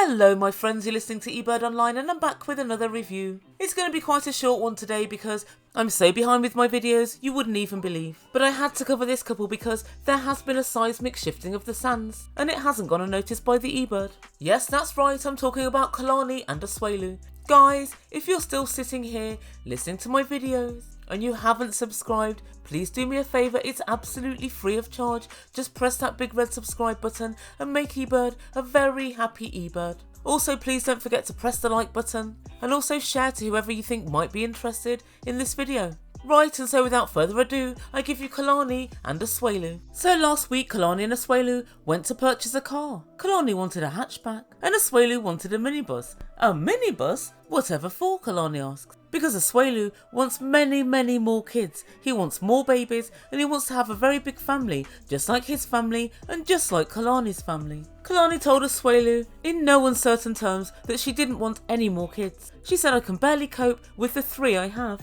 Hello my friends, you're listening to Ebird Online and I'm back with another review. It's going to be quite a short one today because I'm so behind with my videos you wouldn't even believe. But I had to cover this couple because there has been a seismic shifting of the sands and it hasn't gone unnoticed by the Ebird. Yes, that's right, I'm talking about Kalani and Asuelu. Guys, if you're still sitting here listening to my videos and you haven't subscribed, please do me a favour, it's absolutely free of charge. Just press that big red subscribe button and make Ebird a very happy Ebird. Also, please don't forget to press the like button and also share to whoever you think might be interested in this video. Right, and so without further ado, I give you Kalani and Asuelu. So last week, Kalani and Asuelu went to purchase a car. Kalani wanted a hatchback and Asuelu wanted a minibus. A minibus? Whatever for, Kalani asks. Because Asuelu wants many more kids. He wants more babies and he wants to have a very big family, just like his family and just like Kalani's family. Kalani told Asuelu in no uncertain terms that she didn't want any more kids. She said, I can barely cope with the 3 I have.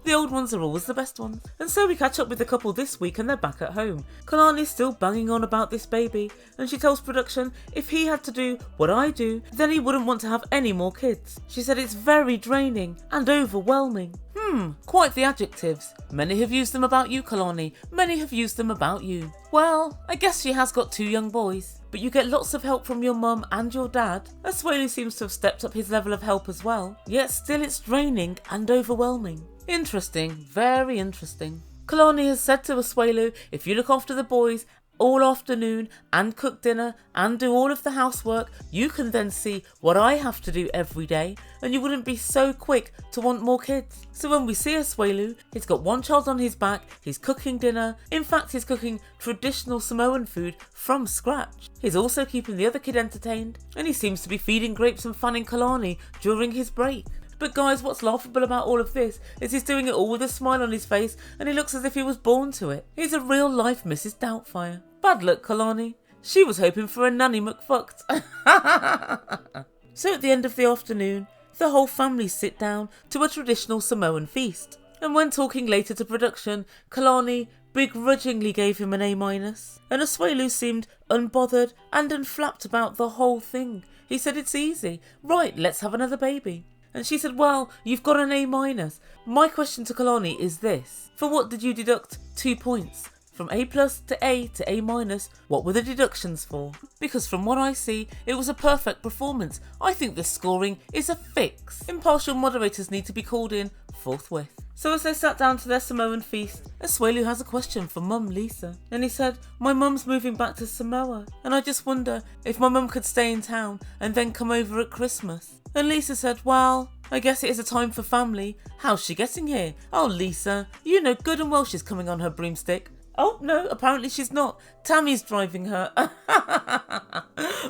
The old ones are always the best ones. And so we catch up with the couple this week and they're back at home. Kalani's still banging on about this baby and she tells production if he had to do what I do, then he wouldn't want to have any more kids. She said it's very draining and overwhelming. Quite the adjectives. Many have used them about you, Kalani. Many have used them about you. Well, I guess she has got 2 young boys. But you get lots of help from your mum and your dad. Asuelu seems to have stepped up his level of help as well. Yet still it's draining and overwhelming. Interesting. Very interesting. Kalani has said to Asuelu, if you look after the boys all afternoon and cook dinner and do all of the housework, you can then see what I have to do every day and you wouldn't be so quick to want more kids. So when we see Asuelu, he's got 1 child on his back, he's cooking dinner, in fact he's cooking traditional Samoan food from scratch. He's also keeping the other kid entertained and he seems to be feeding grapes and fanning Kalani during his break. But guys, what's laughable about all of this is he's doing it all with a smile on his face and he looks as if he was born to it. He's a real life Mrs. Doubtfire. Bad luck, Kalani. She was hoping for a nanny McFucked. So at the end of the afternoon, the whole family sit down to a traditional Samoan feast. And when talking later to production, Kalani begrudgingly gave him an A-, and Asuelu seemed unbothered and unflapped about the whole thing. He said it's easy. Right, let's have another baby. And she said, well, you've got an A-. My question to Kalani is this. For what did you deduct 2 points? From A+ to A to A-, what were the deductions for? Because from what I see, it was a perfect performance. I think this scoring is a fix. Impartial moderators need to be called in forthwith. So as they sat down to their Samoan feast, Asuelu has a question for Mum Lisa. And he said, my mum's moving back to Samoa and I just wonder if my mum could stay in town and then come over at Christmas. And Lisa said, well, I guess it is a time for family. How's she getting here? Oh Lisa, you know good and well she's coming on her broomstick. Oh no, apparently she's not. Tammy's driving her.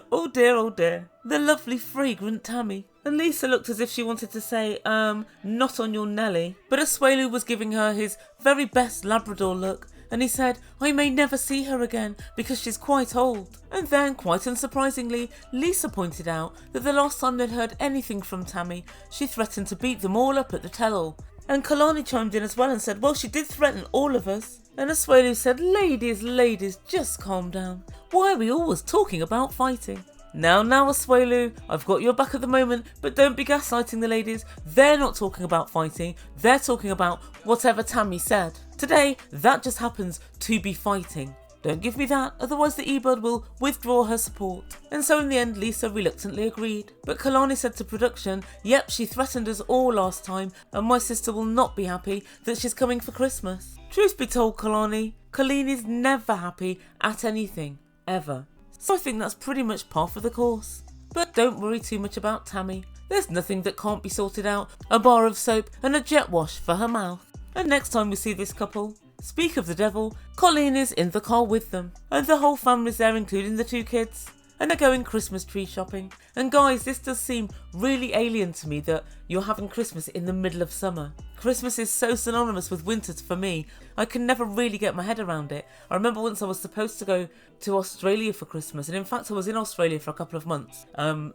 Oh dear, oh dear. The lovely fragrant Tammy. And Lisa looked as if she wanted to say, not on your Nelly. But Asuelu was giving her his very best Labrador look. And he said, I may never see her again because she's quite old. And then, quite unsurprisingly, Lisa pointed out that the last time they'd heard anything from Tammy, she threatened to beat them all up at the tell-all. And Kalani chimed in as well and said, well, she did threaten all of us. And Asuelu said, ladies, just calm down. Why are we always talking about fighting? Now, Asuelu, I've got your back at the moment, but don't be gaslighting the ladies. They're not talking about fighting, they're talking about whatever Tammy said. Today, that just happens to be fighting. Don't give me that, otherwise the Ebird will withdraw her support. And so in the end, Lisa reluctantly agreed. But Kalani said to production, yep, she threatened us all last time, and my sister will not be happy that she's coming for Christmas. Truth be told, Kalani is never happy at anything, ever. So I think that's pretty much par for the course. But don't worry too much about Tammy. There's nothing that can't be sorted out. A bar of soap and a jet wash for her mouth. And next time we see this couple, speak of the devil, Colleen is in the car with them. And the whole family's there, including the 2 kids. And they're going Christmas tree shopping. And guys, this does seem really alien to me that you're having Christmas in the middle of summer. Christmas is so synonymous with winter for me. I can never really get my head around it. I remember once I was supposed to go to Australia for Christmas. And in fact, I was in Australia for a couple of months,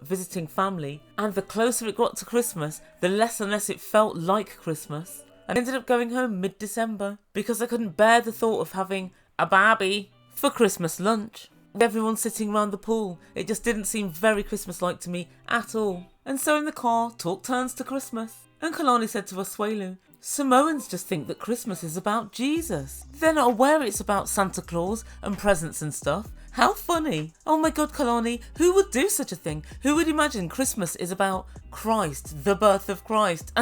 visiting family. And the closer it got to Christmas, the less and less it felt like Christmas. I ended up going home mid-December because I couldn't bear the thought of having a Barbie for Christmas lunch. with everyone sitting around the pool. It just didn't seem very Christmas-like to me at all. And so in the car, talk turns to Christmas. And Kalani said to Asuelu, Samoans just think that Christmas is about Jesus. They're not aware it's about Santa Claus and presents and stuff. How funny. Oh my god, Kalani, who would do such a thing? Who would imagine Christmas is about Christ, the birth of Christ?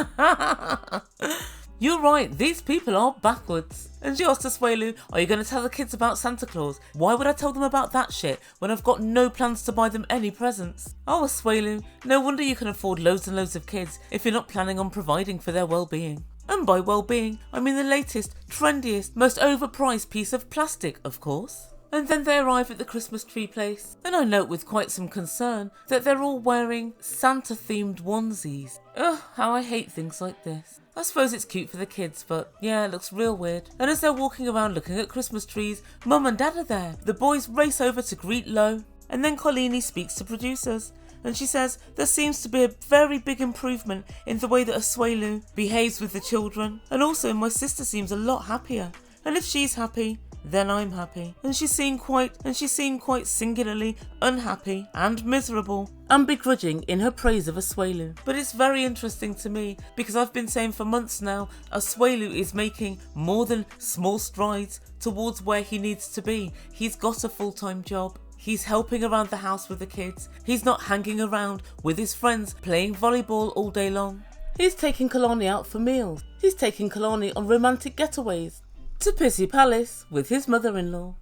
You're right, these people are backwards. And she asked Asuelu, are you going to tell the kids about Santa Claus? Why would I tell them about that shit when I've got no plans to buy them any presents? Oh, Asuelu, no wonder you can afford loads and loads of kids if you're not planning on providing for their well-being. And by well-being, I mean the latest, trendiest, most overpriced piece of plastic, of course. And then they arrive at the Christmas tree place, and I note with quite some concern that they're all wearing Santa-themed onesies. Ugh, how I hate things like this. I suppose it's cute for the kids, but yeah, it looks real weird. And as they're walking around looking at Christmas trees, Mum and Dad are there. The boys race over to greet Lo, and then Kalani speaks to producers. And she says there seems to be a very big improvement in the way that Asuelu behaves with the children. And also my sister seems a lot happier. And if she's happy, then I'm happy. And she seemed quite singularly unhappy and miserable and begrudging in her praise of Asuelu. But it's very interesting to me because I've been saying for months now, Asuelu is making more than small strides towards where he needs to be. He's got a full-time job. He's helping around the house with the kids. He's not hanging around with his friends playing volleyball all day long. He's taking Kalani out for meals. He's taking Kalani on romantic getaways to Pissy Palace with his mother-in-law.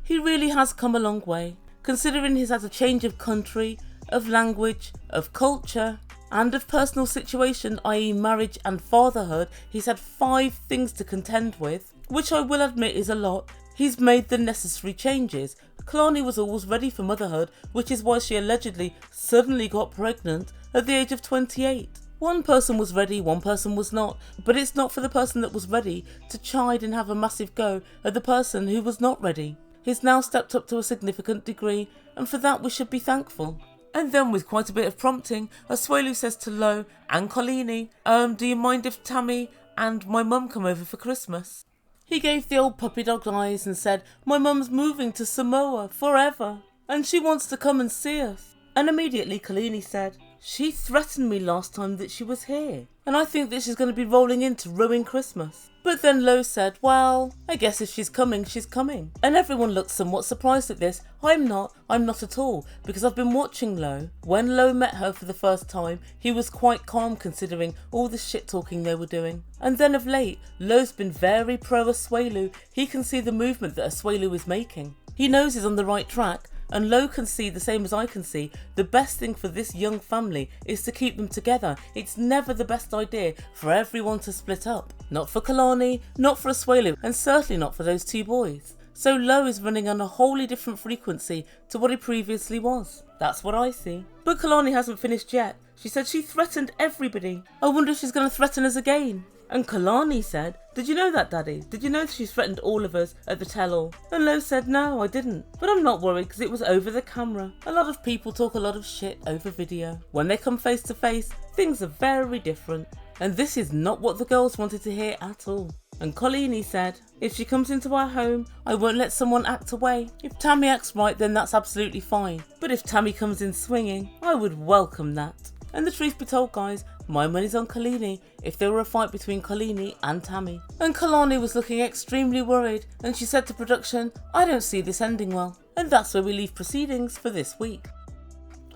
He really has come a long way, considering he's had a change of country, of language, of culture, and of personal situation, i.e. marriage and fatherhood. He's had 5 things to contend with, which I will admit is a lot. He's made the necessary changes. Kalani was always ready for motherhood, which is why she allegedly suddenly got pregnant at the age of 28. One person was ready, one person was not, but it's not for the person that was ready to chide and have a massive go at the person who was not ready. He's now stepped up to a significant degree, and for that we should be thankful. And then with quite a bit of prompting, Asuelu says to Lo and Kalani, do you mind if Tammy and my mum come over for Christmas? He gave the old puppy dog eyes and said, my mum's moving to Samoa forever, and she wants to come and see us. And immediately Kalani said, she threatened me last time that she was here, and I think that she's going to be rolling in to ruin Christmas. But then Lo said, well, I guess if she's coming, she's coming. And everyone looked somewhat surprised at this. I'm not at all, because I've been watching Lo. When Lo met her for the first time, he was quite calm considering all the shit talking they were doing. And then of late, Lo's been very pro Asuelu. He can see the movement that Asuelu is making. He knows he's on the right track. And Lo can see the same as I can see, the best thing for this young family is to keep them together. It's never the best idea for everyone to split up. Not for Kalani, not for Asuelu, and certainly not for those 2 boys. So Lo is running on a wholly different frequency to what he previously was. That's what I see. But Kalani hasn't finished yet. She said she threatened everybody. I wonder if she's going to threaten us again. And Kalani said, did you know that, Daddy? Did you know she's threatened all of us at the tell-all? And Lo said, no, I didn't. But I'm not worried because it was over the camera. A lot of people talk a lot of shit over video. When they come face to face, things are very different. And this is not what the girls wanted to hear at all. And Kalani said, if she comes into our home, I won't let someone act away. If Tammy acts right, then that's absolutely fine. But if Tammy comes in swinging, I would welcome that. And the truth be told, guys, my money's on Kalani if there were a fight between Kalani and Tammy. And Kalani was looking extremely worried, and she said to production, I don't see this ending well. And that's where we leave proceedings for this week.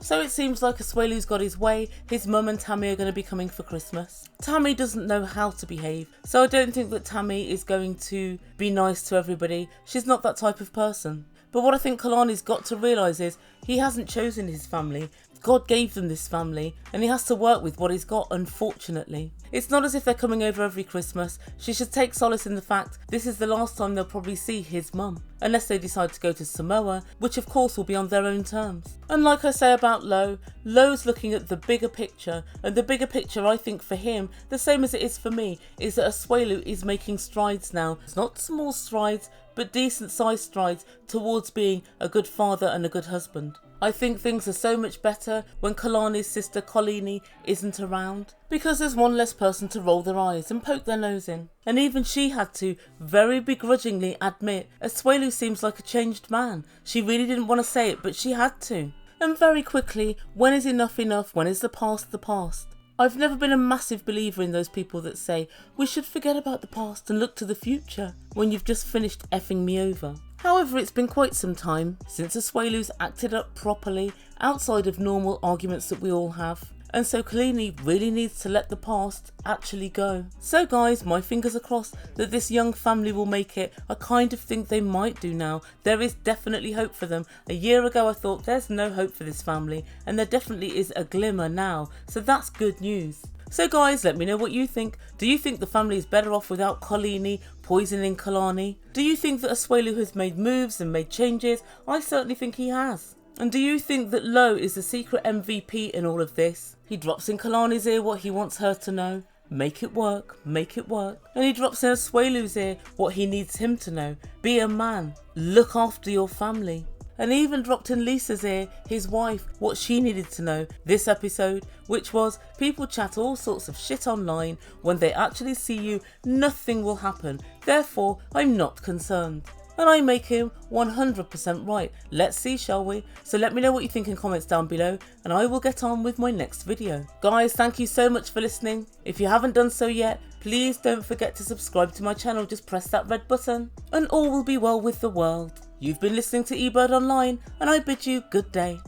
So it seems like Asuelu's got his way. His mum and Tammy are going to be coming for Christmas. Tammy doesn't know how to behave, so I don't think that Tammy is going to be nice to everybody. She's not that type of person. But what I think Kalani's got to realise is he hasn't chosen his family. God gave them this family and he has to work with what he's got, unfortunately. It's not as if they're coming over every Christmas. She should take solace in the fact this is the last time they'll probably see his mum, unless they decide to go to Samoa, which of course will be on their own terms. And like I say about Lo's looking at the bigger picture, and the bigger picture I think for him, the same as it is for me, is that Asuelu is making strides now. It's not small strides, but decent sized strides towards being a good father and a good husband. I think things are so much better when Kalani's sister Kalani isn't around, because there's one less person to roll their eyes and poke their nose in. And even she had to very begrudgingly admit Asuelu seems like a changed man. She really didn't want to say it, but she had to. And very quickly, when is enough enough? When is the past the past? I've never been a massive believer in those people that say, we should forget about the past and look to the future, when you've just finished effing me over. However, it's been quite some time since Asuelu's acted up properly outside of normal arguments that we all have. And so Kalani really needs to let the past actually go. So guys, my fingers are crossed that this young family will make it. I kind of think they might do now. There is definitely hope for them. A year ago I thought there's no hope for this family, and there definitely is a glimmer now. So that's good news. So guys, let me know what you think. Do you think the family is better off without Kalani poisoning Kalani? Do you think that Asuelu has made moves and made changes? I certainly think he has. And do you think that Lo is the secret MVP in all of this? He drops in Kalani's ear what he wants her to know. Make it work, make it work. And he drops in Asuelu's ear what he needs him to know. Be a man, look after your family. And he even dropped in Lisa's ear, his wife, what she needed to know this episode, which was people chat all sorts of shit online. When they actually see you, nothing will happen. Therefore, I'm not concerned. And I make him 100% right. Let's see, shall we? So let me know what you think in comments down below, and I will get on with my next video. Guys, thank you so much for listening. If you haven't done so yet, please don't forget to subscribe to my channel. Just press that red button and all will be well with the world. You've been listening to Ebird Online, and I bid you good day.